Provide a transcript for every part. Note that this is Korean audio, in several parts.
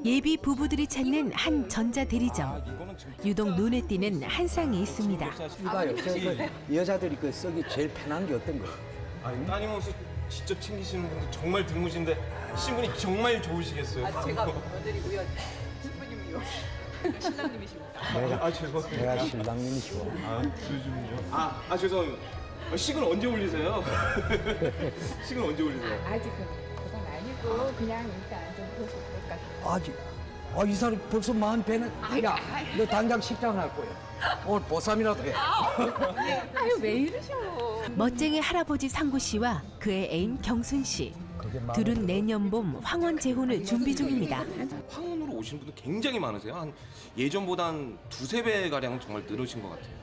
예비 부부들이 찾는 한 전자대리점. 유독 눈에 띄는 한 쌍이 있습니다. 이봐요. 여자들이 그 쓰기 제일 편한 게 어떤 거? 아니, 따님 옷을 직접 챙기시는 분도 정말 드무신데 신분이 정말 좋으시겠어요. 제가 며느리고요. 신부님이요. 아, 죄송합니다. 내가 신랑님이시오. 아, 요즘요? 죄송합니다. 식은 언제 올리세요? 식은 언제 올리세요? 아직은 그건 아니고 그냥 일단 좀 그래서 그럴까. 아직. 이 사람 벌써 40배는. 야, 너 당장 식당 할 거야. 오늘 보쌈이라도 해. 아유 왜 이러셔. 멋쟁이 할아버지 상구 씨와 그의 애인 경순 씨. 둘은 내년 봄 황혼 재혼을 준비 중입니다. 황혼으로 오신 분들 굉장히 많으세요. 한 예전보다 한 두세 배 가량 정말 늘으신 것 같아요.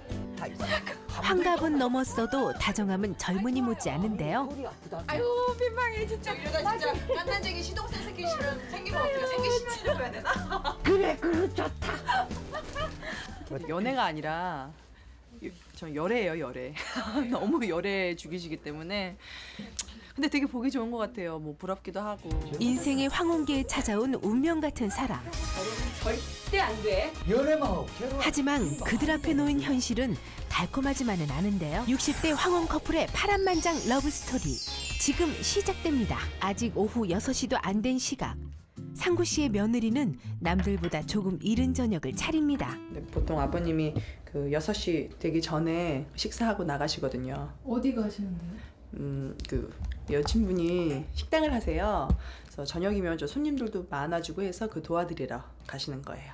환갑은 넘었어도 다정함은 젊은이 못지 않은데요. 아유 민망해 진짜. 이러다 진짜 깐난쟁이 시동생 생기면 어떻게 생기시려고 해야 되나? 그래 그거 좋다. 연애가 아니라 저 열애예요, 열애. 너무 열애 죽이시기 때문에. 근데 되게 보기 좋은 것 같아요. 뭐 부럽기도 하고. 인생의 황혼기에 찾아온 운명 같은 사람. 절대 안 돼. 연애만 결혼. 하지만 그들 앞에 놓인 현실은 달콤하지만은 않은데요. 60대 황혼 커플의 파란만장 러브스토리 지금 시작됩니다. 아직 오후 6시도 안 된 시각. 상구 씨의 며느리는 남들보다 조금 이른 저녁을 차립니다. 근데 보통 아버님이 그 6시 되기 전에 식사하고 나가시거든요. 어디 가시는데요? 그 여친분이 식당을 하세요. 그래서 저녁이면 저 손님들도 많아지고 해서 그 도와드리러 가시는 거예요.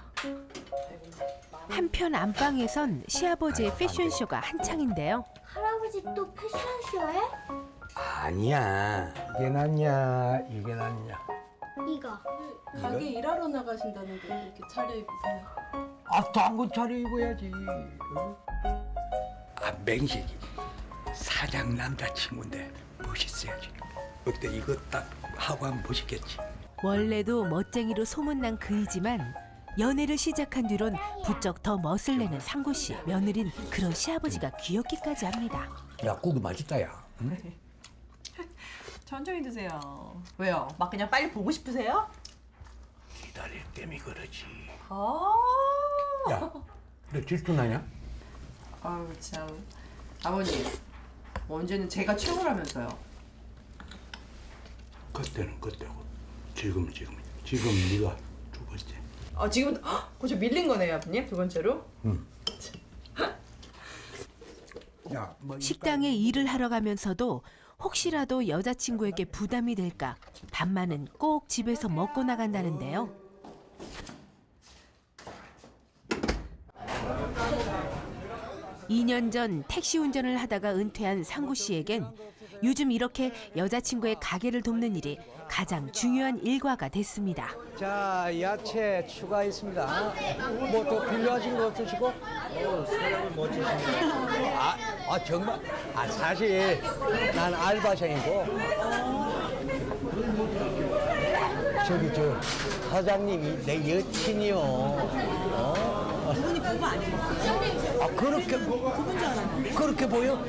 한편 안방에선 시아버지의 패션쇼가 한창인데요. 할아버지 또 패션쇼해? 아니야. 이게 낫냐, 이게 낫냐. 이거. 가게 일하러 나가신다는데 이렇게 차려입으세요? 당근 차려입어야지. 맹식이 사장 남자친구인데 멋있어야지. 어때 이거 딱 하고 하면 멋있겠지. 원래도 멋쟁이로 소문난 그이지만 연애를 시작한 뒤론 부쩍 더 멋을 내는 상구 씨. 며느린 그런 시아버지가 귀엽기까지 합니다. 야, 국이 맛있다, 야. 응? 천천히 드세요. 왜요? 막 그냥 빨리 보고 싶으세요? 기다릴 때문에 그러지. 아, 야, 너 질투나냐? 아유 참. 아버님, 언제는 제가 최고라면서요. 그때는 그때고 지금 네가 두 번째. 지금 벌써 밀린 거네요, 아버님? 두 번째로? 야, 뭐 식당에 일을 하러 가면서도 혹시라도 여자친구에게 부담이 될까 밤마는 꼭 집에서 먹고 나간다는데요. (2년) 전 택시 운전을 하다가 은퇴한 상구 씨에겐 요즘 이렇게 여자친구의 가게를 돕는 일이 가장 중요한 일과가 됐습니다. 자, 야채 추가했습니다. 뭐 더 필요하신 거 없으시고? 사람을 멋지십니다. 정말? 사실 난 알바생이고 저기 저 사장님이 내 여친이요. 그분이 부부 아니에요? 그렇게 보여?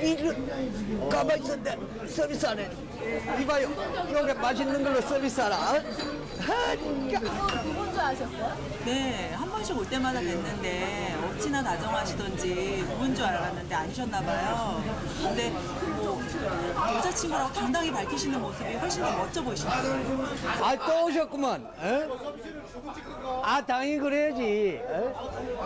이거 가만히 있었는데 서비스 안 해. 이봐요, 여기 맛있는 걸로 서비스하라. 그분 줄 아셨어요? 네, 한 번씩 올 때마다 뵀는데 억지나 다정하시던지 누군 줄 알았는데 아니셨나 봐요. 근데 뭐 여자친구라고 당당히 밝히시는 모습이 훨씬 더 멋져 보이시네요. 또 오셨구만. 당연히 그래야지.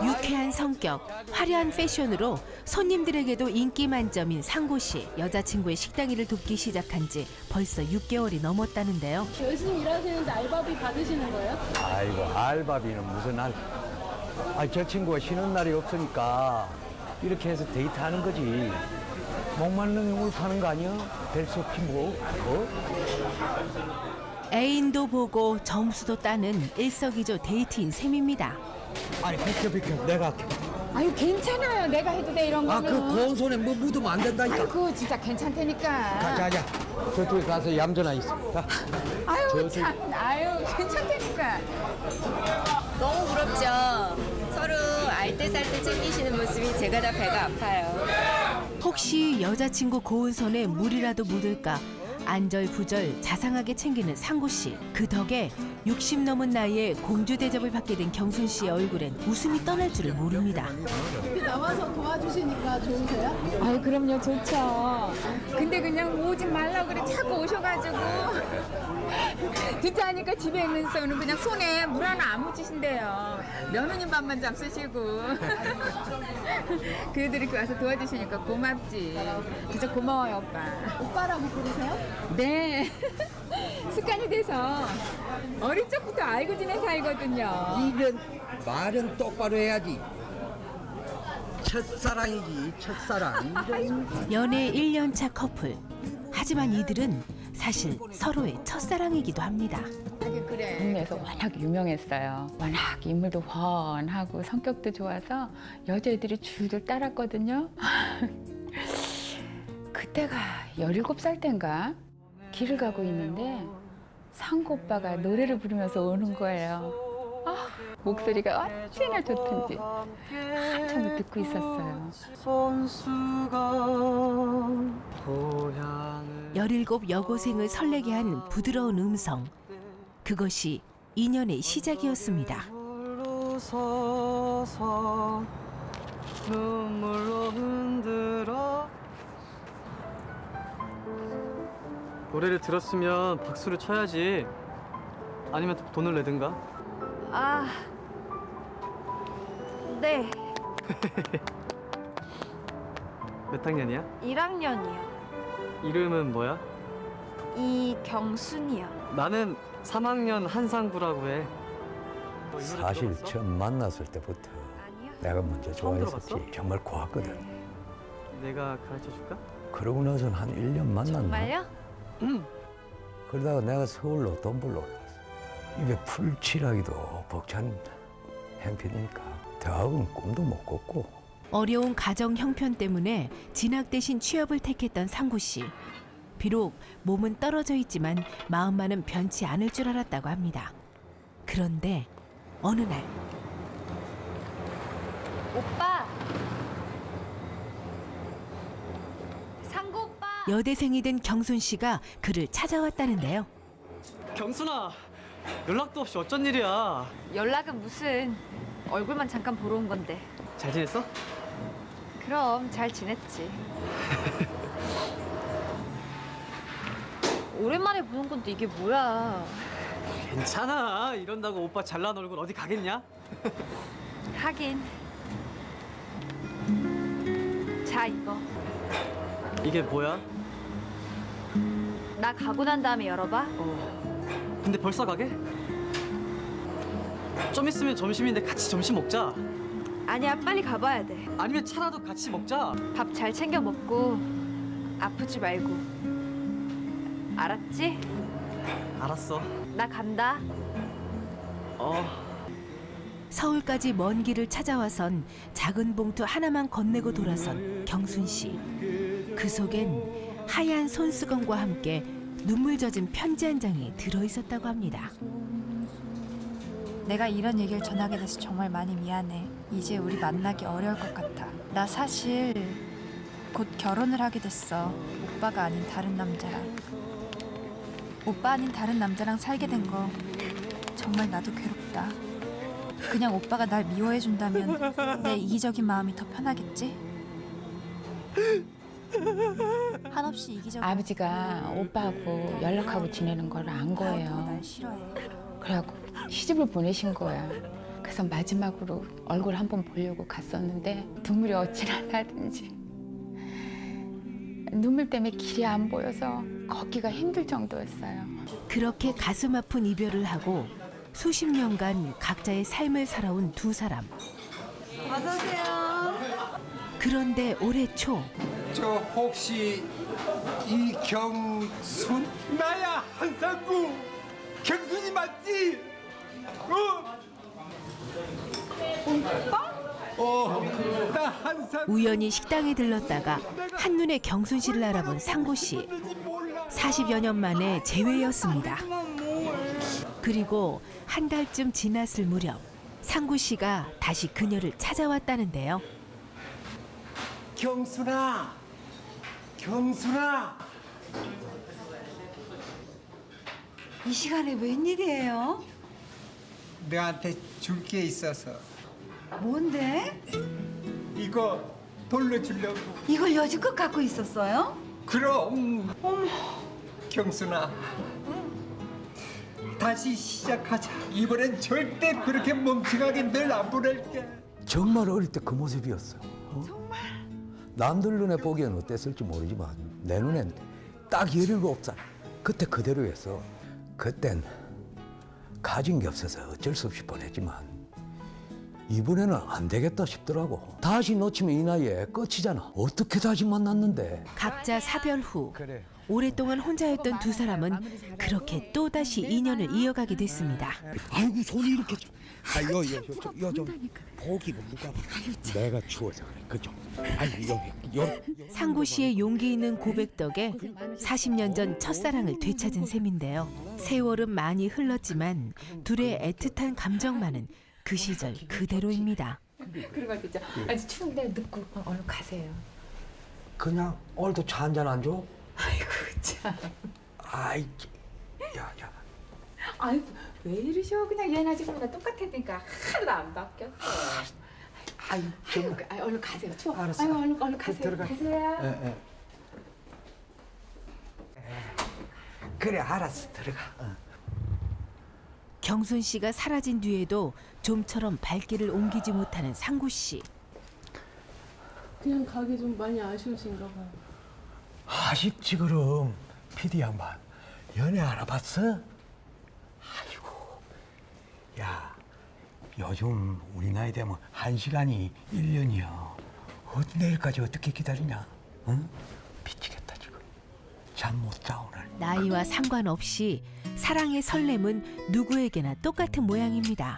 유쾌한 성격, 화려한 패션으로 손님들에게도 인기 만점인 상구 씨. 여자친구의 식당 일을 돕기 시작한 지 벌써 6개월이 넘었다는데요. 열심히 일하시는데 알바비 받으시는 거예요? 아이고, 알바비는 무슨 알. 저 친구가 쉬는 날이 없으니까 이렇게 해서 데이트하는 거지. 목말른 용을 파는 거 아니야? 될 수 없지 뭐. 애인도 보고 점수도 따는 일석이조 데이트인 셈입니다. 비켜. 내가 할게. 아유 괜찮아요. 내가 해도 돼 이런 거는. 그 고운 손에 뭐 묻으면 안 된다니까. 아이고 진짜 괜찮다니까. 가자. 저쪽에 가서 얌전하 있어. 가. 아유 참. 아유 괜찮다니까. 너무 부럽죠. 서로 알뜰살뜰 챙기시는 모습이 제가 다 배가 아파요. 혹시 여자친구 고운 손에 물이라도 묻을까 안절부절 자상하게 챙기는 상구 씨. 그 덕에 60 넘은 나이에 공주 대접을 받게 된 경순 씨의 얼굴엔 웃음이 떠날 줄을 모릅니다. 이렇게 나와서 도와주시니까 좋으세요? 아유, 그럼요, 좋죠. 근데 그냥 오지 말라고 그래 자꾸 오셔가지고. 듣자 하니까 집에 있으면서는 그냥 손에 물 하나 안 묻히신대요. 며느님 밥만 잡수시고. 그래도 이렇게 와서 도와주시니까 고맙지. 진짜 고마워요, 오빠. 오빠라고 부르세요? 네. 습관이 돼서 어릴 적부터 알고 지낸 사이거든요. 이런 말은 똑바로 해야지. 첫사랑이지, 첫사랑. 연애 1년차 커플. 하지만 이들은 사실 서로의 첫사랑이기도 합니다. 동네에서 워낙 유명했어요. 워낙 인물도 훤하고 성격도 좋아서 여자애들이 줄줄 따랐거든요. 그때가 17살 땐가 길을 가고 있는데 상구 오빠가 노래를 부르면서 오는 거예요. 아, 목소리가 어찌나 좋던지 한참을 듣고 있었어요. 17 여고생을 설레게 한 부드러운 음성. 그것이 인연의 시작이었습니다. 노래를 들었으면 박수를 쳐야지. 아니면 돈을 내든가. 아, 네, 몇 학년이야? 1학년이요. 이름은 뭐야? 이경순이요. 나는 3학년 한상구라고 해. 사실 처음 만났을 때부터 아니요. 내가 먼저 좋아했었지. 들어봤어? 정말 고맙거든. 내가 가르쳐 줄까? 그러고 나서는 한 1년 만났나? 정말요? 그러다가 내가 서울로 돈 벌러 올라왔어. 입에 풀칠하기도 벅찬 형편이니까 대학은 꿈도 못 꿨고. 어려운 가정 형편 때문에 진학 대신 취업을 택했던 상구 씨. 비록 몸은 떨어져 있지만 마음만은 변치 않을 줄 알았다고 합니다. 그런데 어느 날 오빠. 상구 오빠. 여대생이 된 경순 씨가 그를 찾아왔다는데요. 경순아, 연락도 없이 어쩐 일이야? 연락은 무슨 얼굴만 잠깐 보러 온 건데. 잘 지냈어? 그럼 잘 지냈지. 오랜만에 보는 건데 이게 뭐야? 괜찮아. 이런다고 오빠 잘난 얼굴 어디 가겠냐? 하긴. 자, 이거. 이게 뭐야? 나 가고 난 다음에 열어봐. 근데 벌써 가게? 좀 있으면 점심인데 같이 점심 먹자. 아니야, 빨리 가봐야 돼. 아니면 차라도 같이 먹자. 밥 잘 챙겨 먹고 아프지 말고. 알았지? 알았어. 나 간다. 서울까지 먼 길을 찾아와선 작은 봉투 하나만 건네고 돌아선 경순 씨. 그 속엔 하얀 손수건과 함께 눈물 젖은 편지 한 장이 들어있었다고 합니다. 내가 이런 얘기를 전하게 돼서 정말 많이 미안해. 이제 우리 만나기 어려울 것 같아. 나 사실 곧 결혼을 하게 됐어. 오빠가 아닌 다른 남자랑. 오빠 아닌 다른 남자랑 살게 된 거 정말 나도 괴롭다. 그냥 오빠가 날 미워해준다면 내 이기적인 마음이 더 편하겠지? 한없이 이기적인 아버지가 오빠하고 연락하고 지내는 걸 안 거예요. 날 싫어해. 그래갖고 시집을 보내신 거야. 그래서 마지막으로 얼굴 한번 보려고 갔었는데 눈물이 어찌나 나든지 눈물 때문에 길이 안 보여서 걷기가 힘들 정도였어요. 그렇게 가슴 아픈 이별을 하고 수십 년간 각자의 삶을 살아온 두 사람. 어서 오세요. 그런데 올해 초 저 혹시 이경순? 나야, 한상구. 경순이 맞지? 나 한상구. 우연히 식당에 들렀다가 한눈에 경순 씨를 알아본 상구 씨. 40여 년 만에 재회였습니다. 그리고 한 달쯤 지났을 무렵 상구 씨가 다시 그녀를 찾아왔다는데요. 경순아, 경순아. 이 시간에 웬일이에요? 너한테 줄 게 있어서 뭔데? 이거 돌려주려고. 이걸 여지껏 갖고 있었어요? 그럼. 경순아, 다시 시작하자. 이번엔 절대 그렇게 멍청하게 늘 안 보낼게. 정말 어릴 때 그 모습이었어. 정말? 남들 눈에 보기엔 어땠을지 모르지만 내 눈엔 딱 17살. 그때 그대로였어. 그땐 가진 게 없어서 어쩔 수 없이 보냈지만 이번에는 안 되겠다 싶더라고. 다시 놓치면 이 나이에 끝이잖아. 어떻게 다시 만났는데. 각자 사별 후 그래. 오랫동안 혼자였던 두 사람은 그렇게 또다시 인연을 이어가게 됐습니다. 아이고 손이 이렇게 좀. 좀 보기가 누가 봐. 내가 추워서 그래. 그죠? 아이고 상구 씨의 용기 있는 고백 덕에 40년 전 첫사랑을 되찾은 셈인데요. 세월은 많이 흘렀지만 둘의 애틋한 감정만은 그 시절 그대로입니다. 그래가지고 진짜 아주 추운데 늦고 얼른 가세요. 그냥 오늘도 차 한잔 안 줘? 아이고 참. 아이, 야. 아이고 왜 이러셔? 그냥 얘나 지금이나 똑같으니까 하나도 안 바뀌었어. 아이고 얼른 가세요. 추워. 알았어. 아이고 얼른 가세요. 들어가. 가세요. 예. 그래, 알았어. 들어가. 경순 씨가 사라진 뒤에도 좀처럼 발길을 옮기지 못하는 상구 씨. 그냥 가기 좀 많이 아쉬우신가 봐요. 아쉽지 그럼. PD 양반 연애 알아봤어? 아이고, 야, 요즘 우리 나이 되면 1시간이 1년이야. 내일까지 어떻게 기다리냐? 응? 미치겠다 지금. 잠 못 자 오늘. 나이와 상관없이 사랑의 설렘은 누구에게나 똑같은 모양입니다.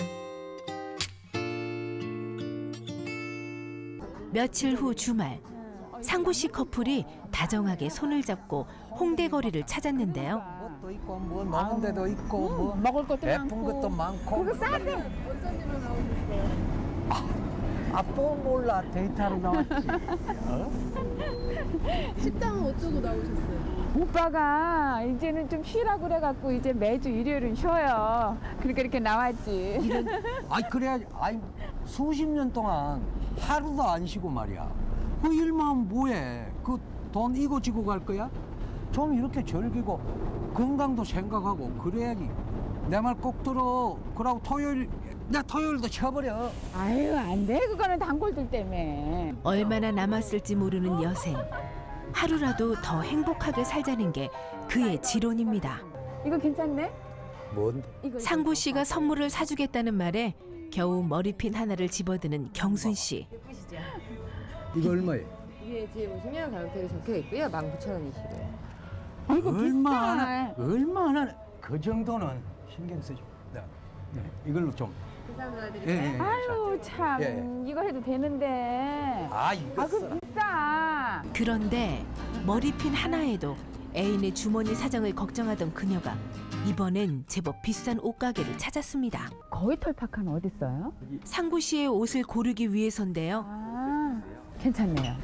며칠 후 주말, 상구 씨 커플이 다정하게 손을 잡고 홍대 거리를 찾았는데요. 또 있고 뭐 먹는 데도 있고 뭐 먹을 것도 예쁜 많고. 것도 많고. 그거 싸대. 어쩐 일로 나오셨어요? 또 몰라. 데이트하러 나왔지. 식당은 어쩌고 나오셨어요? 오빠가 이제는 좀 쉬라고 그래갖고 이제 매주 일요일은 쉬어요. 그러니까 이렇게 나왔지. 아이 그래야지. 아이 수십 년 동안 하루도 안 쉬고 말이야. 그 일만 하면 뭐해? 그 돈 이거 지고 갈 거야? 좀 이렇게 즐기고 건강도 생각하고 그래야지. 내 말 꼭 들어. 그러고 토요일도 쉬어버려. 아유 안 돼. 그거는 단골들 때문에. 얼마나 남았을지 모르는 여생. 하루라도 더 행복하게 살자는 게 그의 지론입니다. 이거 괜찮네? 뭔데? 이거 상구 씨가 선물을 사주겠다는 말에 겨우 머리핀 하나를 집어드는 경순 씨. 이거 얼마에? 이게 뒤에 보시면 가격대가 적혀 있고요. 19,000원이시고요. 아이고 비싸. 얼마나 그 정도는 신경 쓰지. 네. 이걸로 좀. 계산 도와드릴까요? 예. 아유 참 예. 이거 해도 되는데. 이거 그 비싸. 그런데 머리핀 하나에도 애인의 주머니 사정을 걱정하던 그녀가 이번엔 제법 비싼 옷가게를 찾았습니다. 거의 털팍한 어디 있어요? 상구 씨의 옷을 고르기 위해서인데요. 아 괜찮네요.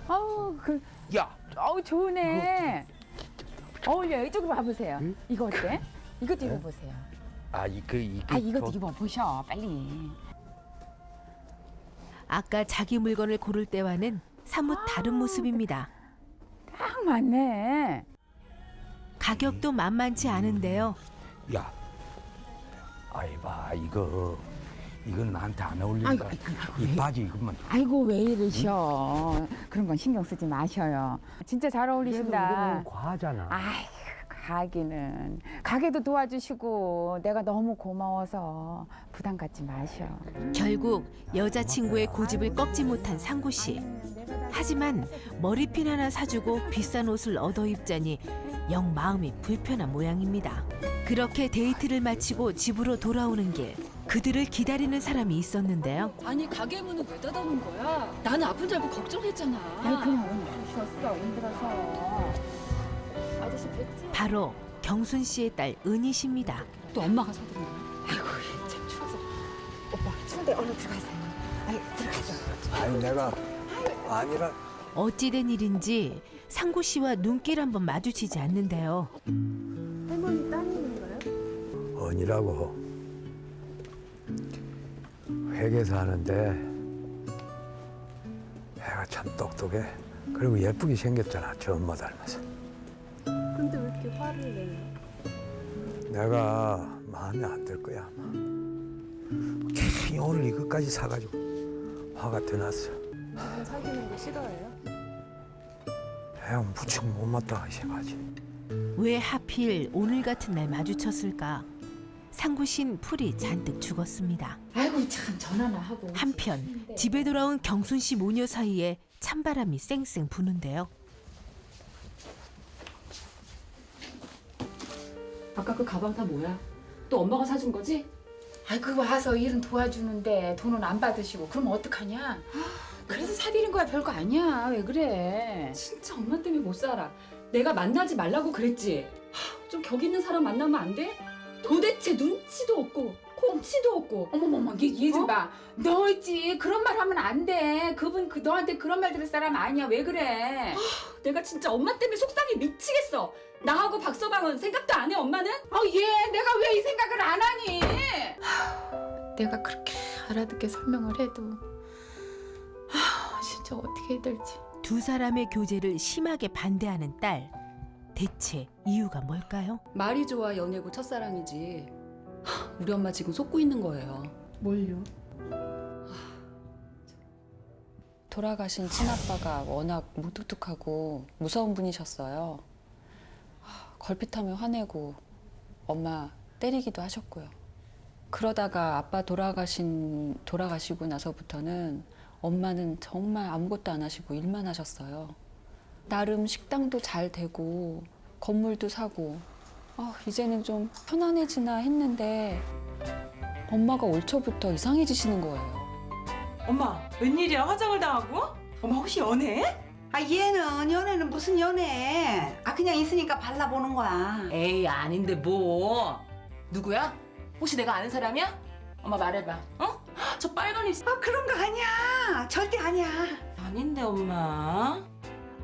아우 야. 어우 좋으네. 어울려. 이쪽으로 와보세요. 이거 어때? 이것도 입어보세요. 이것도 입어보셔 빨리. 아까 자기 물건을 고를 때와는 사뭇 다른 모습입니다. 딱 맞네. 가격도 만만치 않은데요. 야. 봐 이건 나한테 안 어울린다. 이 바지 이것만. 아이고 왜 이러셔. 그런 건 신경 쓰지 마셔요. 진짜 잘 어울리신다. 이거는 과하잖아. 아이고 가게도 도와주시고 내가 너무 고마워서 부담 갖지 마셔. 결국 여자친구의 고집을 꺾지 못한 상구 씨. 하지만 머리핀 하나 사주고 비싼 옷을 얻어 입자니 영 마음이 불편한 모양입니다. 그렇게 데이트를 마치고 집으로 돌아오는 길, 그들을 기다리는 사람이 있었는데요. 아니 가게 문은 왜 닫아놓은 거야? 나는 아픈 줄 알고 걱정했잖아. 아니 그냥 오늘 쉬었어 힘들어서. 아저씨 뵀지? 바로 경순 씨의 딸 은희 씨입니다. 또 엄마가 사드린 거야? 아이고 참 추워서. 오빠 추운데 얼른 들어가세요. 들어가세요. 아니 내가 아니라. 어찌된 일인지 상구 씨와 눈길 한번 마주치지 않는데요. 할머니 따님인가요? 언니라고 회계사 하는데 애가 참 똑똑해. 그리고 예쁘게 생겼잖아. 저 엄마 닮아서. 근데 왜 이렇게 화를 내요? 내가 마음에 안 들 거야 아마. 괜히 오늘 이것까지 사가지고 화가 더 났어. 지금 사귀는 거 싫어해요? 애가 무척 못마땅하게 생각하지. 왜 하필 오늘 같은 날 마주쳤을까? 상구 씨는 풀이 잔뜩 죽었습니다. 아이고 참 전화나 하고. 한편 집에 돌아온 경순 씨 모녀 사이에 찬바람이 쌩쌩 부는데요. 아까 그 가방 다 뭐야? 또 엄마가 사준 거지? 아이고 와서 일은 도와주는데 돈은 안 받으시고 그럼 어떡하냐? 그래서 사드린 거야. 별거 아니야. 왜 그래? 진짜 엄마 때문에 못 살아. 내가 만나지 말라고 그랬지. 좀 격 있는 사람 만나면 안 돼? 도대체 눈치도 없고 콩치도 없고. 어머머머 얘 좀 봐. 너 있지 그런 말 하면 안 돼. 그분 너한테 그런 말 들을 사람 아니야. 왜 그래? 내가 진짜 엄마 때문에 속상해 미치겠어. 나하고 박서방은 생각도 안 해. 엄마는? 얘 내가 왜 이 생각을 안 하니? 내가 그렇게 알아듣게 설명을 해도 진짜 어떻게 해야 될지. 두 사람의 교제를 심하게 반대하는 딸. 대체 이유가 뭘까요? 말이 좋아 연애고 첫사랑이지. 우리 엄마 지금 속고 있는 거예요. 뭘요? 돌아가신 친아빠가 워낙 무뚝뚝하고 무서운 분이셨어요. 걸핏하면 화내고 엄마 때리기도 하셨고요. 그러다가 아빠 돌아가시고 나서부터는 엄마는 정말 아무것도 안 하시고 일만 하셨어요. 나름 식당도 잘 되고 건물도 사고 이제는 좀 편안해지나 했는데 엄마가 올 초부터 이상해지시는 거예요. 엄마, 웬일이야? 화장을 당하고? 엄마 혹시 연애해? 얘는 연애는 무슨 연애? 그냥 있으니까 발라보는 거야. 에이 아닌데 뭐. 누구야? 혹시 내가 아는 사람이야? 엄마 말해봐. 저 빨간 입. 그런 거 아니야. 절대 아니야. 아닌데 엄마.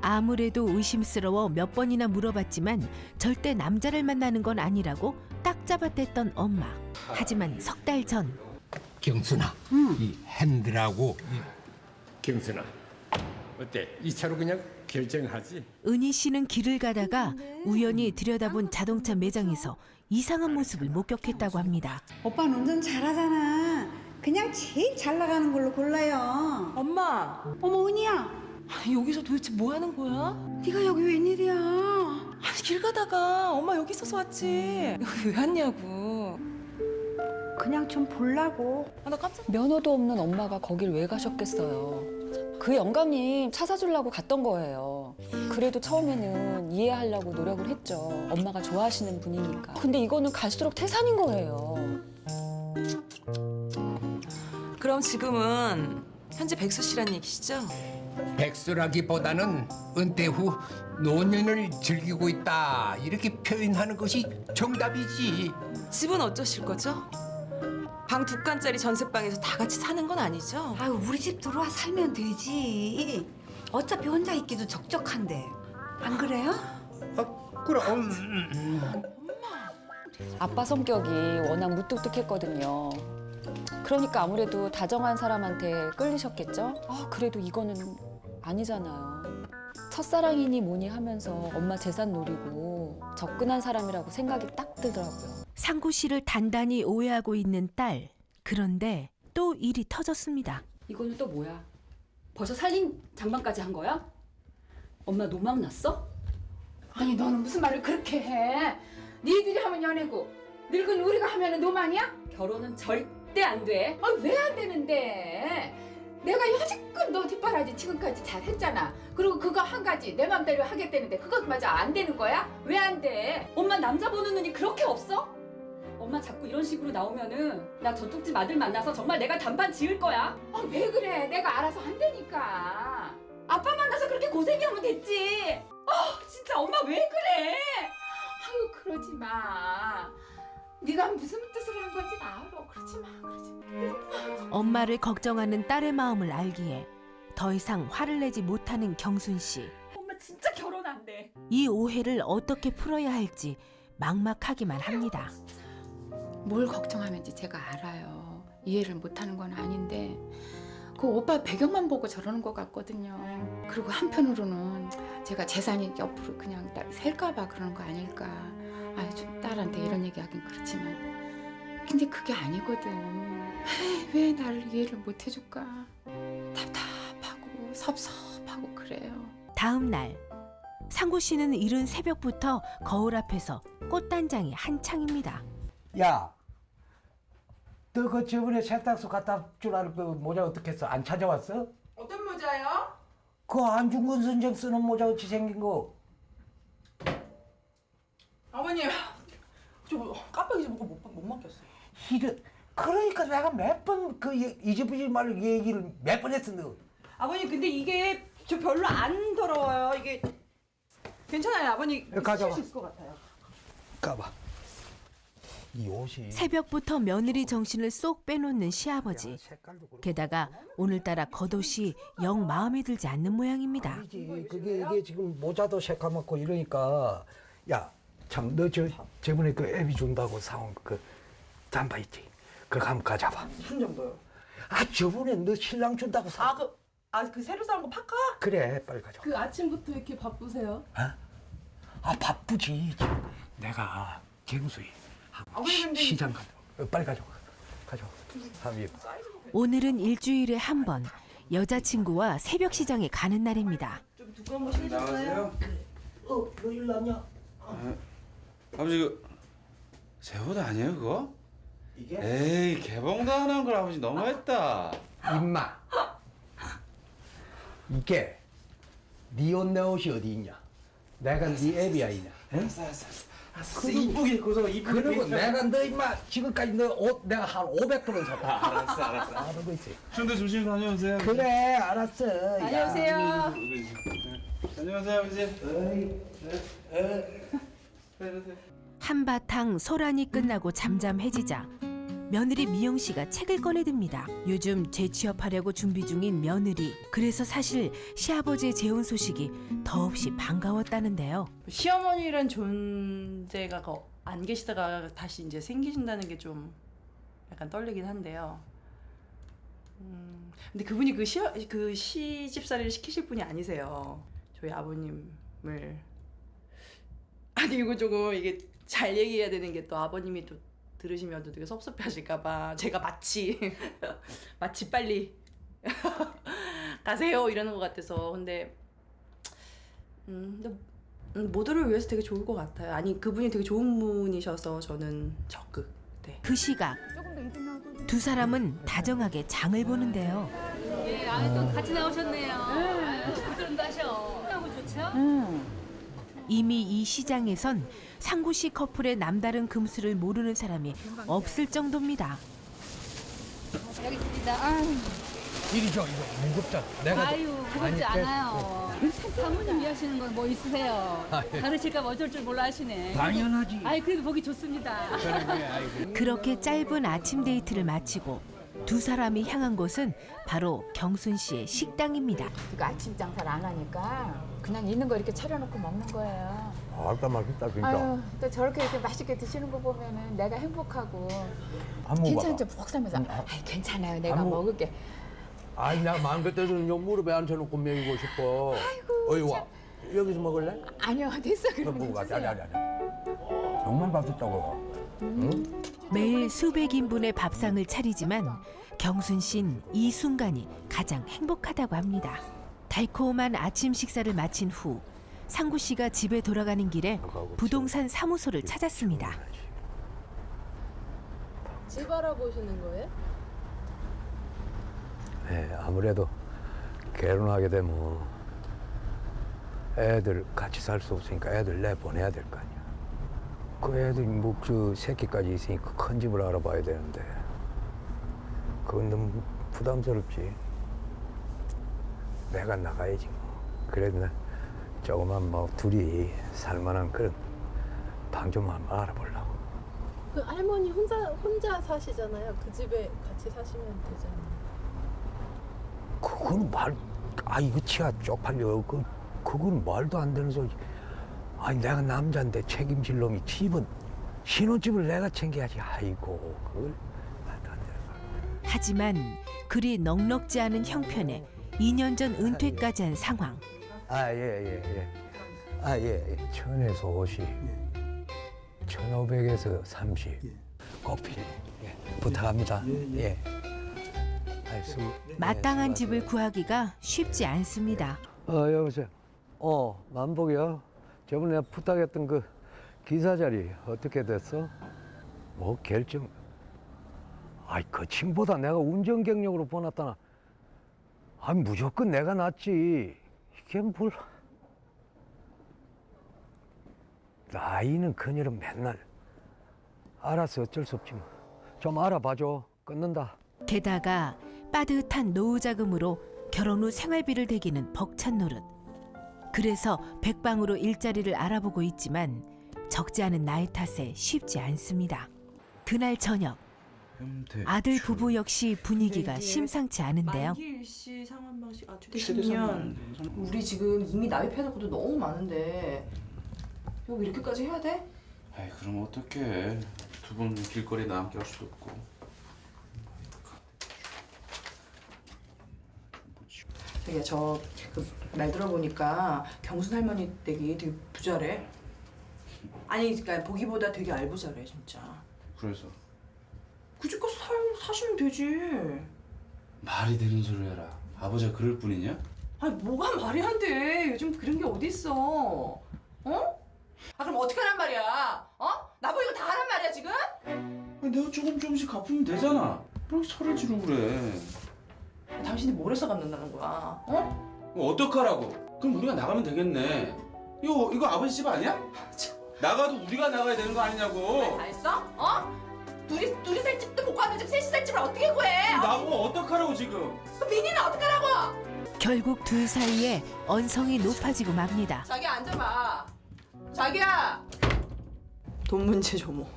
아무래도 의심스러워 몇 번이나 물어봤지만 절대 남자를 만나는 건 아니라고 딱 잡아댔던 엄마. 하지만 석 달 전 경순아, 이 핸들하고 경순아, 어때? 이 차로 그냥 결정하지? 은희 씨는 길을 가다가 우연히 들여다본 자동차 매장에서 이상한 모습을 목격했다고 합니다. 오빠는 운전 잘하잖아. 그냥 제일 잘 나가는 걸로 골라요. 엄마. 어머 은희야. 여기서 도대체 뭐 하는 거야? 네가 여기 웬일이야? 아니 길 가다가 엄마 여기 있어서 왔지. 여기 왜 왔냐고. 그냥 좀 보려고. 나 깜짝. 면허도 없는 엄마가 거길 왜 가셨겠어요. 그 영감님 차 사주려고 갔던 거예요. 그래도 처음에는 이해하려고 노력을 했죠. 엄마가 좋아하시는 분이니까. 근데 이거는 갈수록 태산인 거예요. 그럼 지금은 현재 백수 씨란 얘기시죠? 백수라기보다는 은퇴 후 노년을 즐기고 있다 이렇게 표현하는 것이 정답이지. 집은 어쩌실 거죠? 방 2칸짜리 전셋방에서 다 같이 사는 건 아니죠? 우리 집 들어와 살면 되지. 어차피 혼자 있기도 적적한데. 안 그래요? 그럼. 아빠 성격이 워낙 무뚝뚝했거든요. 그러니까 아무래도 다정한 사람한테 끌리셨겠죠? 그래도 이거는 아니잖아요. 첫사랑이니 뭐니 하면서 엄마 재산 노리고 접근한 사람이라고 생각이 딱 들더라고요. 상구 씨를 단단히 오해하고 있는 딸. 그런데 또 일이 터졌습니다. 이거는 또 뭐야? 벌써 살림 장방까지 한 거야? 엄마 노망 났어? 아니 너는 무슨 말을 그렇게 해? 니들이 하면 연애고 늙은 우리가 하면 노망이야? 결혼은 절대 안 돼. 왜 안 되는데? 내가 여지껏 너 뒷바라지 지금까지 잘 했잖아. 그리고 그거 한 가지 내 맘대로 하겠다는데 그것마저 안 되는 거야? 왜 안 돼? 엄마 남자 보는 눈이 그렇게 없어? 엄마 자꾸 이런 식으로 나오면은 나 저쪽집 아들 만나서 정말 내가 단판 지을 거야. 왜 그래? 내가 알아서 한다니까. 아빠 만나서 그렇게 고생이 하면 됐지. 진짜 엄마 왜 그래? 그러지 마. 네가 무슨 뜻을 한 건지 나 알아. 그러지 마. 엄마를 걱정하는 딸의 마음을 알기에 더 이상 화를 내지 못하는 경순 씨. 엄마 진짜 결혼 이 오해를 어떻게 풀어야 할지 막막하기만 합니다. 뭘 걱정하는지 제가 알아요. 이해를 못하는 건 아닌데 그 오빠 배경만 보고 저러는 것 같거든요. 그리고 한편으로는 제가 재산이 옆으로 그냥 셀까 봐 그러는 거 아닐까. 좀 딸한테 이런 얘기하긴 그렇지만 근데 그게 아니거든. 왜 나를 이해를 못 해줄까. 답답하고 섭섭하고 그래요. 다음 날 상구 씨는 이른 새벽부터 거울 앞에서 꽃단장이 한창입니다. 야, 너 그 저번에 세탁소 갖다 줄 아는 그 모자 어떻게 했어? 안 찾아왔어? 어떤 모자요? 그 안중근 선생 쓰는 모자 어찌 생긴 거? 아버님, 저 깜빡이 좀 못 맡겼어요. 그러니까 내가 몇 번 그 잊어버리지 말고 얘기를 몇 번 했어 너. 아버님, 근데 이게 저 별로 안 더러워요. 이게 괜찮아요, 아버님. 가져와. 쓸 수 있을 것 같아요. 가봐. 이 옷이 새벽부터 며느리 정신을 쏙 빼놓는 시아버지. 게다가 오늘따라 겉옷이 영 마음에 들지 않는 모양입니다. 그게 이게 지금 모자도 새까맣고 이러니까 야, 참 너 저번에 그 애비 준다고 사온 그 잠바 있지? 그거 한번 가져봐. 무슨 정도요? 저번에 너 신랑 준다고 사. 그 새로 사온 거 파카? 그래, 빨리 가져와. 그 아침부터 이렇게 바쁘세요? 바쁘지. 지금 내가 경수이 시장 가자. 빨리 가져와. 삼입. 오늘은 일주일에 한 번 여자친구와 새벽 시장에 가는 날입니다. 좀 두꺼운 거 신으셨어요? 너 일로 왔냐? 아버지 그 새 옷 아니에요 그거? 이게? 에이 개봉도 안 한 걸 아버지 너무했다. 임마. 이게 네 옷 내 옷이 어디 있냐? 내가 네 애비 아니냐? 알았어. 이쁘게 입고서 이쁘게. 그리고 내가 너 임마 지금까지 너 옷 내가 한 500번은 샀다. 알았어. 아는 거 있지? 근데 조심히 다녀오세요. 그래, 알았어. 안녕하세요. 안녕하세요 아버지. 한바탕 소란이 끝나고 잠잠해지자 며느리 미영 씨가 책을 꺼내듭니다. 요즘 재취업하려고 준비 중인 며느리. 그래서 사실 시아버지의 재혼 소식이 더없이 반가웠다는데요. 시어머니란 존재가 안 계시다가 다시 이제 생기신다는 게 좀 약간 떨리긴 한데요. 근데 그분이 그 시집살이를 시키실 분이 아니세요. 저희 아버님을. 아니 이거 조금 이게 잘 얘기해야 되는 게 또 아버님이 또 들으시면 또 되게 섭섭해하실까봐 제가 마치 빨리 가세요 이러는 것 같아서. 근데 모두를 위해서 되게 좋을 것 같아요. 아니 그분이 되게 좋은 분이셔서 저는 적극. 네. 그 시각 두 사람은 다정하게 장을 보는데요. 예, 또 같이 나오셨네요. 아유, 부드럼도 하셔. 너무 좋죠? 이미 이 시장에선 상구 씨 커플의 남다른 금수를 모르는 사람이 없을 정도입니다. 여기 있습니다. 이리 줘, 이거 무겁잖아. 내가 아유, 무겁지 않아요. 사모님 일하시는 건 뭐 있으세요? 다르실까 봐 어쩔 줄 몰라 하시네. 당연하지. 아이, 그래도 보기 좋습니다. 그렇게 짧은 아침 데이트를 마치고 두 사람이 향한 곳은 바로 경순 씨의 식당입니다. 그 아침 장사를 안 하니까 그냥 있는 거 이렇게 차려놓고 먹는 거예요. 알다 맛있다 진짜. 아유, 또 저렇게 이렇게 맛있게 드시는 거 보면은 내가 행복하고 한 괜찮죠? 푹 살면서 괜찮아요. 내가 먹을게. 아니 나 마음 그때는 요 무릎에 앉혀놓고 먹이고 싶어. 어이 와 여기서 먹을래? 아니요, 됐어. 그러면 먹어봐. 주세요. 아니. 정말 맛있다고. 응? 매일 수백 인분의 밥상을 차리지만 경순 씨는 이 순간이 가장 행복하다고 합니다. 달콤한 아침 식사를 마친 후 상구 씨가 집에 돌아가는 길에 부동산 사무소를 찾았습니다. 집 알아보시는 거예요? 네, 아무래도 결혼하게 되면 애들 같이 살 수 없으니까 애들 내보내야 될 거 아니야. 그 애들 뭐 그 새끼까지 있으니까 큰 집을 알아봐야 되는데 그건 너무 부담스럽지. 내가 나가야지 뭐. 그래도 난 조그만 뭐 둘이 살만한 그런 방 좀 한번 알아보려고. 그 할머니 혼자 사시잖아요. 그 집에 같이 사시면 되잖아요. 그건 이거 치아 쪽팔려. 그건 말도 안 되는 소리. 아니 내가 남자인데 책임질 놈이 집은 신혼집을 내가 챙겨야지. 아이고 그걸 말도 안 되는 거야. 하지만 그리 넉넉지 않은 형편에 2년 전 은퇴까지 한 상황. 예. 아, 예. 1000에서 50, 1500에서 30. 커피. 예. 부탁합니다. 예. 마땅한 집을 구하기가 쉽지 않습니다. 여보세요. 만복이요. 저번에 내가 부탁했던 그 기사 자리 어떻게 됐어? 뭐 결정? 아이 거침보다 내가 운전 경력으로 보냈다나. 아니 무조건 내가 낫지. 이게 뭘? 나이는 그녀는 맨날 알아서 어쩔 수 없지 뭐. 좀 알아봐줘. 끊는다. 게다가 빠듯한 노후 자금으로 결혼 후 생활비를 대기는 벅찬 노릇. 그래서 백방으로 일자리를 알아보고 있지만 적지 않은 나이 탓에 쉽지 않습니다. 그날 저녁 아들 부부 역시 분위기가 심상치 않은데요. 만기 일시 상환 방식 최대10년. 우리 지금 이미 납입해놓은 것도 너무 많은데 여기 이렇게까지 해야 돼? 아이 그럼 어떡해. 두 분 길거리에 남게 할 수도 없고. 되게 저 말 들어보니까 경순 할머니 댁이 되게 부자래. 아니 그러니까 보기보다 되게 알부자래 진짜. 그래서 그 집가서 사시면 되지. 말이 되는 소리 해라. 아버지가 그럴 뿐이냐? 아니 뭐가 말이 안 돼. 요즘 그런 게 어딨어. 어? 아 그럼 어떻게 하란 말이야? 나보고 이거 다 하란 말이야 지금? 아니, 내가 조금씩 갚으면 되잖아. 왜 소리 지르고 그래? 당신이 뭘 해서 갚는다는 거야? 어떡하라고? 그럼 우리가 나가면 되겠네. 이거 아버지 집 아니야? 나가도 우리가 나가야 되는 거 아니냐고. 다 했어? 둘이 살 집도 못 구하는 집 셋이 살 집을 어떻게 구해? 나보고 어떡하라고 지금? 민이는 어떡하라고? 결국 둘 사이에 언성이 높아지고 맙니다. 자기야 앉아봐. 자기야. 돈 문제죠 뭐.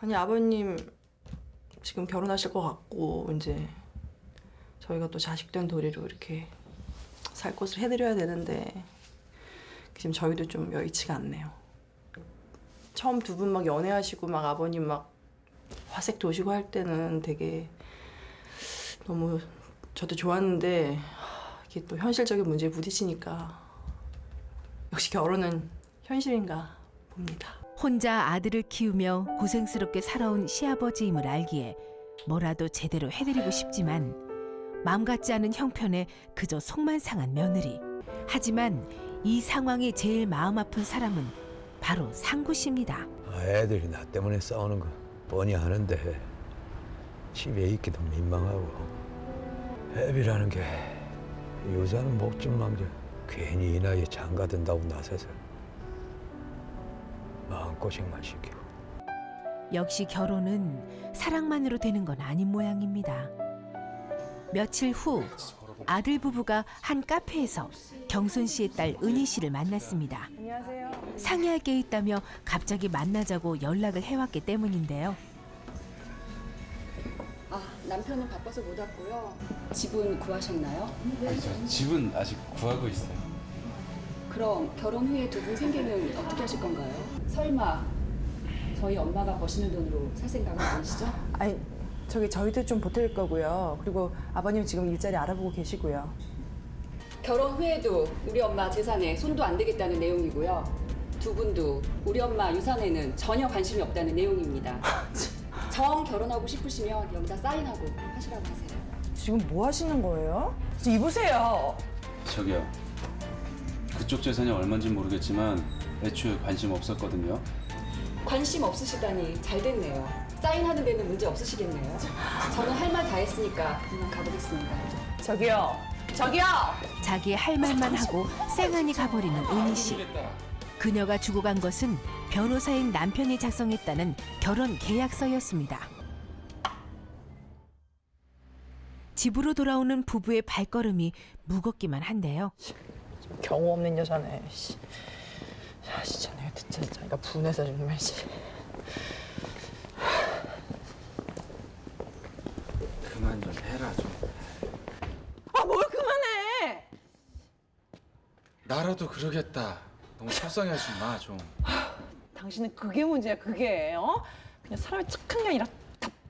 아니 아버님 지금 결혼하실 것 같고 이제 저희가 또 자식된 도리로 이렇게 살 곳을 해드려야 되는데 지금 저희도 좀 여의치가 않네요. 처음 두 분 막 연애하시고 막 아버님 막 화색 도시고 할 때는 되게 너무 저도 좋았는데 이게 또 현실적인 문제에 부딪히니까 역시 결혼은 현실인가 봅니다. 혼자 아들을 키우며 고생스럽게 살아온 시아버지임을 알기에 뭐라도 제대로 해드리고 싶지만 마음 같지 않은 형편에 그저 속만 상한 며느리. 하지만 이 상황이 제일 마음 아픈 사람은 바로 상구 씨입니다. 애들이 나 때문에 싸우는 거 뻔히 아는데 집에 있기도 민망하고 애비라는 게 여자는 목줄망자 괜히 이 나이에 장가든다고 나서서 마음고생만 시키고. 역시 결혼은 사랑만으로 되는 건 아닌 모양입니다. 며칠 후 아들 부부가 한 카페에서 경순 씨의 딸 은희 씨를 만났습니다. 안녕하세요. 상의할 게 있다며 갑자기 만나자고 연락을 해왔기 때문인데요. 남편은 바빠서 못 왔고요. 집은 구하셨나요? 아니, 저 집은 아직 구하고 있어요. 그럼 결혼 후에 두 분 생계는 어떻게 하실 건가요? 설마 저희 엄마가 버시는 돈으로 살 생각은 아니시죠? 아니 저희도 좀 보탤 거고요. 그리고 아버님 지금 일자리 알아보고 계시고요. 결혼 후에도 우리 엄마 재산에 손도 안 대겠다는 내용이고요. 두 분도 우리 엄마 유산에는 전혀 관심이 없다는 내용입니다. 정 결혼하고 싶으시면 여기다 사인하고 하시라고 하세요. 지금 뭐 하시는 거예요? 지금 입으세요. 저기요. 그쪽 재산이 얼마인지 모르겠지만 애초에 관심 없었거든요. 관심 없으시다니 잘 됐네요. 사인하는 데는 문제 없으시겠네요. 저는 할 말 다 했으니까 그만 가보겠습니다. 저기요. 자기 할 말만 하고 쌩하니 가버리는 은희 씨. 그녀가 주고 간 것은 변호사인 남편이 작성했다는 결혼 계약서였습니다. 집으로 돌아오는 부부의 발걸음이 무겁기만 한데요. 경우 없는 여자네. 야 진짜 내가 진짜 자기가 분해서 정말. 그만 좀 해라 좀. 뭘 그만해. 나라도 그러겠다. 너무 속상해하지 마 좀. 당신은 그게 문제야, 그게. 어? 그냥 사람이 착한 게 아니라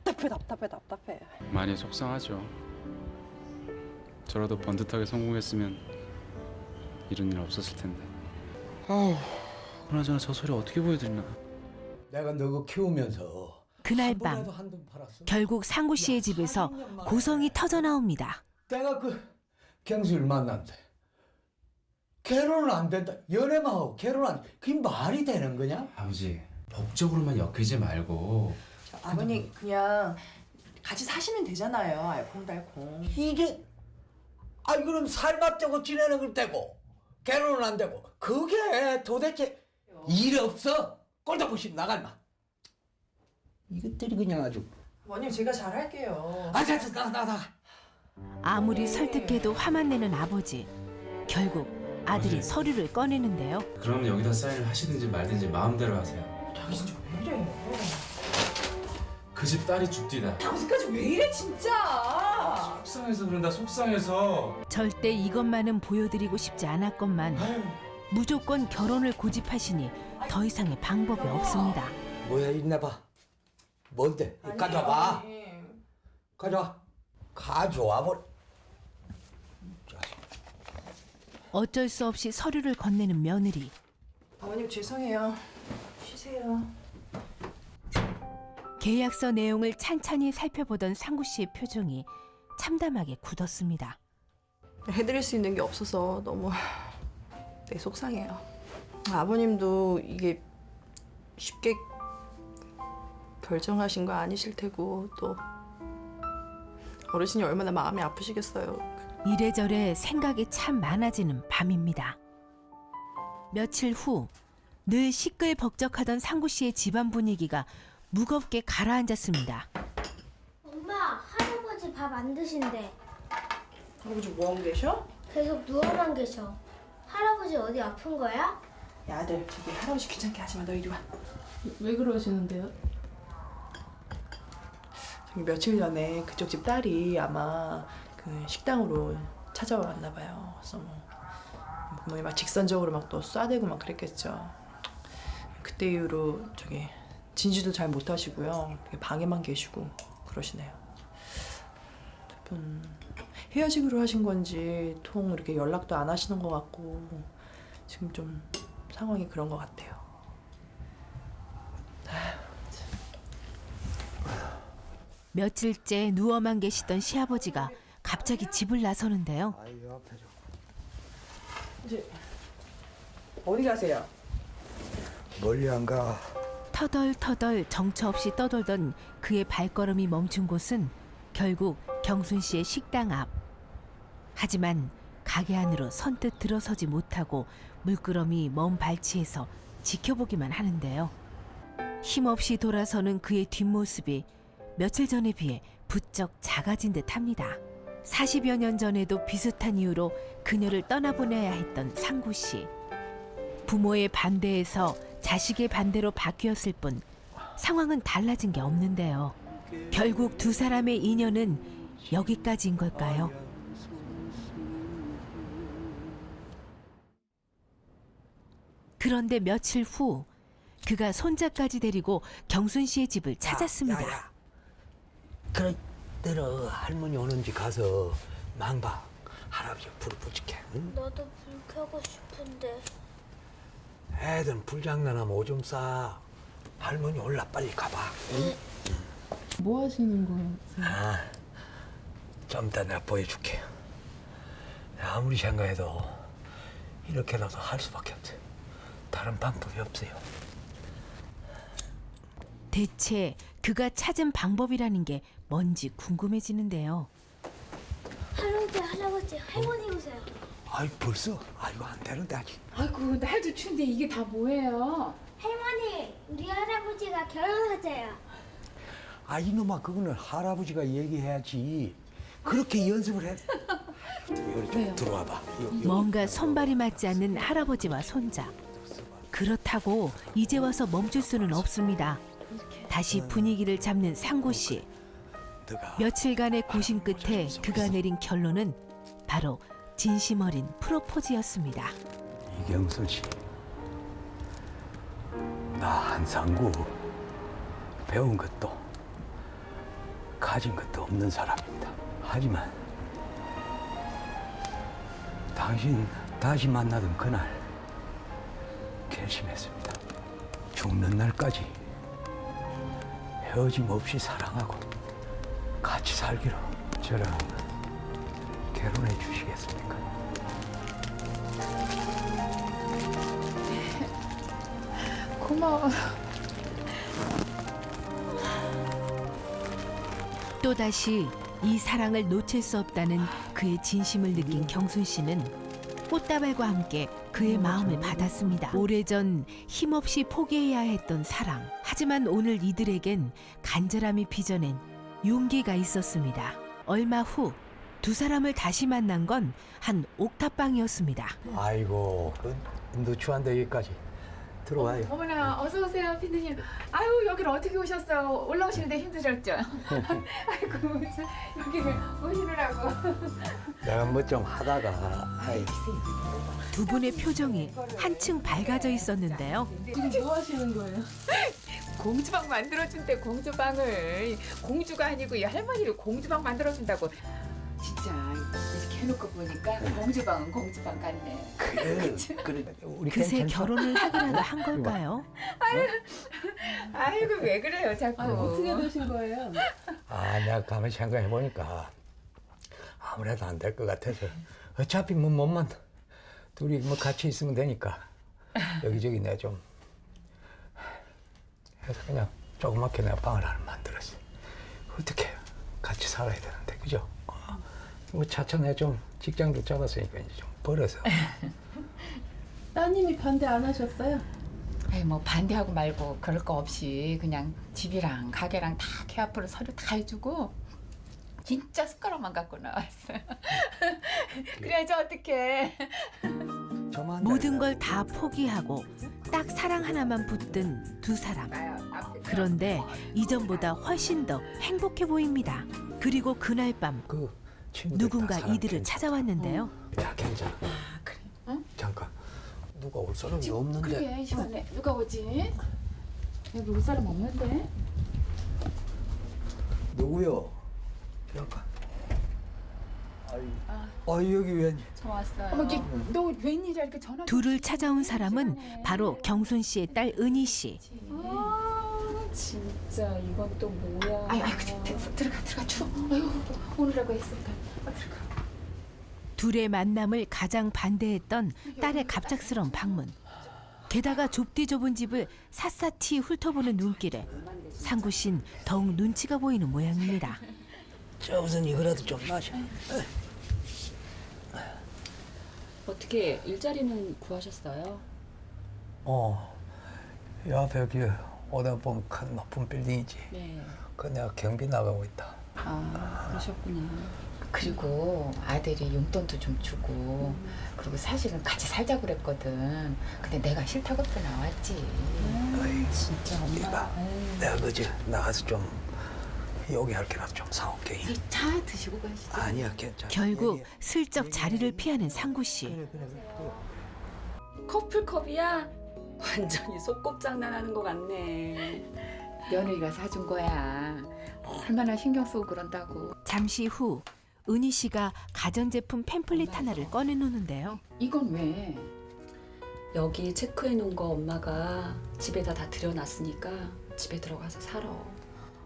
답답해. 많이 속상하죠. 저라도 번듯하게 성공했으면 이런 일 없었을 텐데. 아우, 그나저나 저 소리 어떻게 보여드리나. 내가 너거 키우면서 그날 한 밤 번에도 한돈 팔았어? 결국 상구 씨의 집에서 고성이 터져 나옵니다. 내가 그 경수를 만났는데 결혼은 안 된다. 연애만 하고 결혼 안 돼. 그게 말이 되는 거냐? 아버지, 법적으로만 엮이지 말고. 아버님 그냥 같이 사시면 되잖아요. 알콩달콩. 이게 아이 그럼 살맛되고 지내는 걸 떼고 결혼은 안 되고 그게 도대체 일 없어? 꼴다보시 나갈마. 이것들이 그냥 아주. 아버님 제가 잘할게요. 나. 아무리 설득해도 화만 내는 아버지. 결국 아들이 서류를 꺼내는데요. 그럼 여기다 사인을 하시든지 말든지 마음대로 하세요. 당신 좀 왜 이래? 그 집 딸이 죽디다. 당신까지 왜 이래 진짜? 속상해서 그런다, 속상해서. 절대 이것만은 보여드리고 싶지 않았건만 무조건 결혼을 고집하시니 더 이상의 방법이 없습니다. 뭐야 있나봐. 뭔데? 가져와봐. 가져와. 가져와 버. 어쩔 수 없이 서류를 건네는 며느리. 아버님 죄송해요. 쉬세요. 계약서 내용을 찬찬히 살펴보던 상구 씨의 표정이 참담하게 굳었습니다. 해드릴 수 있는 게 없어서 너무 속상해요. 아버님도 이게 쉽게 결정하신 거 아니실 테고 또 어르신이 얼마나 마음이 아프시겠어요. 이래저래 생각이 참 많아지는 밤입니다. 며칠 후 늘 시끌벅적하던 상구 씨의 집안 분위기가 무겁게 가라앉았습니다. 엄마, 할아버지 밥 안 드신대. 할아버지 뭐하고 계셔? 계속 누워만 계셔. 할아버지 어디 아픈 거야? 야 아들 저기 할아버지 귀찮게 하지 마. 너 이리 와. 왜 그러시는데요? 저기 며칠 전에 그쪽 집 딸이 아마 그 식당으로 찾아왔나 봐요. 그래서 뭐 부모님 막 직선적으로 막 또 쏴대고 막 그랬겠죠. 그때 이후로 저기 진지도 잘 못하시고요. 방에만 계시고 그러시네요. 두 분 헤어지기로 하신 건지 통 이렇게 연락도 안 하시는 것 같고 지금 좀 상황이 그런 것 같아요. 며칠째 누워만 계시던 시아버지가 갑자기 집을 나서는데요. 이제 어디 가세요? 멀리 안 가. 터덜터덜 정처 없이 떠돌던 그의 발걸음이 멈춘 곳은 결국 경순 씨의 식당 앞. 하지만 가게 안으로 선뜻 들어서지 못하고 물끄러미 먼 발치에서 지켜보기만 하는데요. 힘없이 돌아서는 그의 뒷모습이 며칠 전에 비해 부쩍 작아진 듯합니다. 40여 년 전에도 비슷한 이유로 그녀를 떠나보내야 했던 상구 씨. 부모의 반대에서 자식의 반대로 바뀌었을 뿐 상황은 달라진 게 없는데요. 결국 두 사람의 인연은 여기까지인 걸까요? 그런데 며칠 후 그가 손자까지 데리고 경순 씨의 집을 찾았습니다. 그래 내려 할머니 오는지 가서 망봐. 할아버지 불 붙일게. 응? 나도 불 켜고 싶은데. 애들은 불장난하면 오줌 싸. 할머니 올라 빨리 가봐. 응? 뭐 하시는 거예요? 좀 이따 내가 보여줄게. 아무리 생각해도 이렇게라도 할 수밖에 없어요. 다른 방법이 없어요. 대체 그가 찾은 방법이라는 게 뭔지 궁금해지는데요. 할아버지, 할머니 오세요. 아이 벌써? 아이고 안 되는데 아직. 아이고 날도 추운데 이게 다 뭐예요? 할머니, 우리 할아버지가 결혼하재요. 아 이놈아 그거는 할아버지가 얘기해야지. 그렇게 연습을 해. 여기 좀 들어와봐. 뭔가 손발이 맞지 않는 할아버지와 손자. 그렇다고 이제 와서 멈출 수는 없습니다. 다시 분위기를 잡는 상구 씨. 며칠간의 고심 끝에 그가 내린 결론은 바로 진심 어린 프로포즈였습니다. 이경순 씨. 나 한상구 배운 것도 가진 것도 없는 사람입니다. 하지만 당신 다시 만나던 그날 결심했습니다. 죽는 날까지 헤어짐 없이 사랑하고 같이 살기로. 저랑 결혼해 주시겠습니까? 고마워. 또다시 이 사랑을 놓칠 수 없다는 그의 진심을 느낀 경순 씨는 꽃다발과 함께 그의 마음을 받았습니다. 오래전 힘없이 포기해야 했던 사랑. 하지만 오늘 이들에겐 간절함이 빚어낸 용기가 있었습니다. 얼마 후 두 사람을 다시 만난 건 한 옥탑방이었습니다. 아이고, 누추한데 여기까지 들어와요. 어머나 어서 오세요 피디님. 아유 여기를 어떻게 오셨어요? 올라오시는데 힘드셨죠? 아이고 여기를 오시느라고. 내가 뭐 좀 하다가 두 분의 표정이 한층 밝아져 있었는데요. 지금 뭐 하시는 거예요? 공주방 만들어준대. 공주방을 공주가 아니고 이 할머니를 공주방 만들어준다고. 진짜 이렇게 해놓고 보니까 공주방은 공주방 같네. 그래, 우리 그새 결혼을 하기라도 한 걸까요? 아이고 왜 그래요 자꾸. 어떻게 되신 거예요? 아, 내가 가만히 생각해 보니까 아무래도 안 될 것 같아서 어차피 뭐 몸만 둘이 뭐 같이 있으면 되니까 여기저기 내가 좀 해서 그냥 조그맣게 내가 방을 하나 만들었어. 어떻게 같이 살아야 되는데, 그죠? 뭐 차차 내가 좀 직장도 잡았으니까 이제 좀 벌어서. 따님이 반대 안 하셨어요? 아이 뭐 반대하고 말고 그럴 거 없이 그냥 집이랑 가게랑 다 케아프로 서류 다 해주고 진짜 숟가락만 갖고 나왔어요. 그래야지 어떡해. 모든 걸 다 포기하고 딱 사랑 하나만 붙든 두 사람. 그런데 이전보다 훨씬 더 행복해 보입니다. 그리고 그날 밤 누군가 이들을 찾아왔는데요. 야, 괜찮아. 그래? 응? 잠깐. 누가 올 사람이 없는데. 그래 이 시간에 누가 오지? 여기 올 사람 없는데? 누구요? 잠깐. 아이 여기 웬? 저 왔어요. 어머 너 웬일이야 이렇게 전화? 둘을 찾아온 사람은 바로 경순 씨의 딸 은희 씨. 진짜 이건 또 뭐야? 아유 들어가 추워. 아유 오느라고 했으니까 들어가. 둘의 만남을 가장 반대했던 딸의 갑작스러운 방문. 게다가 좁디 좁은 집을 샅샅이 훑어보는 눈길에 상구 씨는 더욱 눈치가 보이는 모양입니다. 저 우선 이거라도 좀 마셔. 어떻게 일자리는 구하셨어요? 이 앞에 여기 오다 보면 큰 높은 빌딩이지. 네. 그 내가 경비 나가고 있다. 아 그러셨구나. 그리고 아들이 용돈도 좀 주고 그리고 사실은 같이 살자고 그랬거든. 근데 내가 싫다고 또 나왔지. 아이, 진짜 엄마. 내가 그저 나가서 좀 요기할 게라도 좀 사올게. 차 드시고 가시죠. 아니야, 괜찮아. 결국 슬쩍 자리를 피하는 상구 씨. 커플컵이야? 완전히 소꿉장난하는 것 같네. 며느리가 사준 거야. 얼마나 신경 쓰고 그런다고. 잠시 후 은희 씨가 가전제품 팸플릿 하나를 꺼내놓는데요. 이건 왜? 여기 체크해 놓은 거 엄마가 집에다 다 들여놨으니까 집에 들어가서 살아.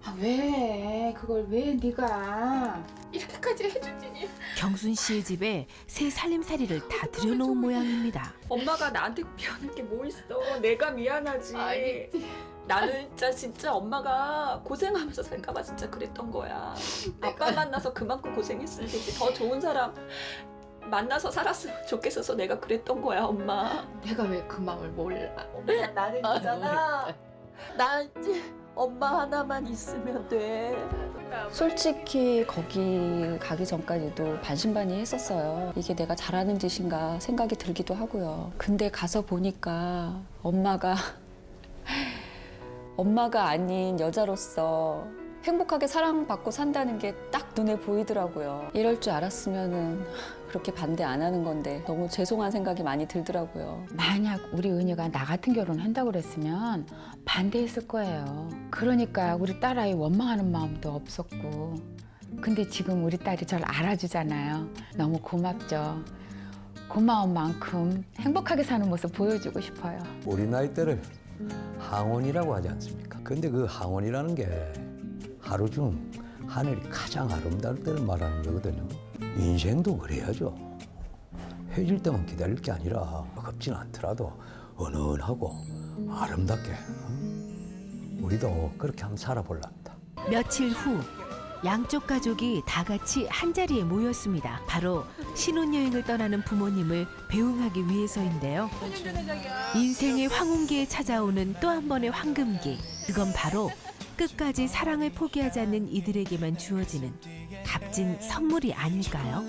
아 왜? 그걸 왜 네가 이렇게까지 해주지? 경순 씨의 집에 새 살림살이를 다 들여놓은 모양입니다. 엄마가 나한테 미안할 게 뭐 있어. 내가 미안하지. 나는 진짜 엄마가 고생하면서 살까봐 진짜 그랬던 거야. 아빠 만나서 그만큼 고생했을 테지. 더 좋은 사람 만나서 살았으면 좋겠어서 내가 그랬던 거야, 엄마. 내가 왜 그 마음을 몰라? 나는 있잖아. 나 엄마 하나만 있으면 돼. 솔직히 거기 가기 전까지도 반신반의했었어요. 이게 내가 잘하는 짓인가 생각이 들기도 하고요. 근데 가서 보니까 엄마가 아닌 여자로서 행복하게 사랑받고 산다는 게 딱 눈에 보이더라고요. 이럴 줄 알았으면은 그렇게 반대 안 하는 건데 너무 죄송한 생각이 많이 들더라고요. 만약 우리 은희가 나 같은 결혼 한다고 그랬으면 반대했을 거예요. 그러니까 우리 딸아이 원망하는 마음도 없었고. 근데 지금 우리 딸이 절 알아주잖아요. 너무 고맙죠. 고마운 만큼 행복하게 사는 모습 보여주고 싶어요. 우리 나이 때를 항원이라고 하지 않습니까? 근데 그 항원이라는 게 하루 중 하늘이 가장 아름다울 때를 말하는 거거든요. 인생도 그래야죠. 해질 때만 기다릴 게 아니라 겁진 않더라도 은은하고 아름답게 우리도 그렇게 한번 살아볼랍니다. 며칠 후 양쪽 가족이 다 같이 한자리에 모였습니다. 바로 신혼여행을 떠나는 부모님을 배웅하기 위해서인데요. 인생의 황혼기에 찾아오는 또 한 번의 황금기. 그건 바로 끝까지 사랑을 포기하지 않는 이들에게만 주어지는 값진 선물이 아닐까요?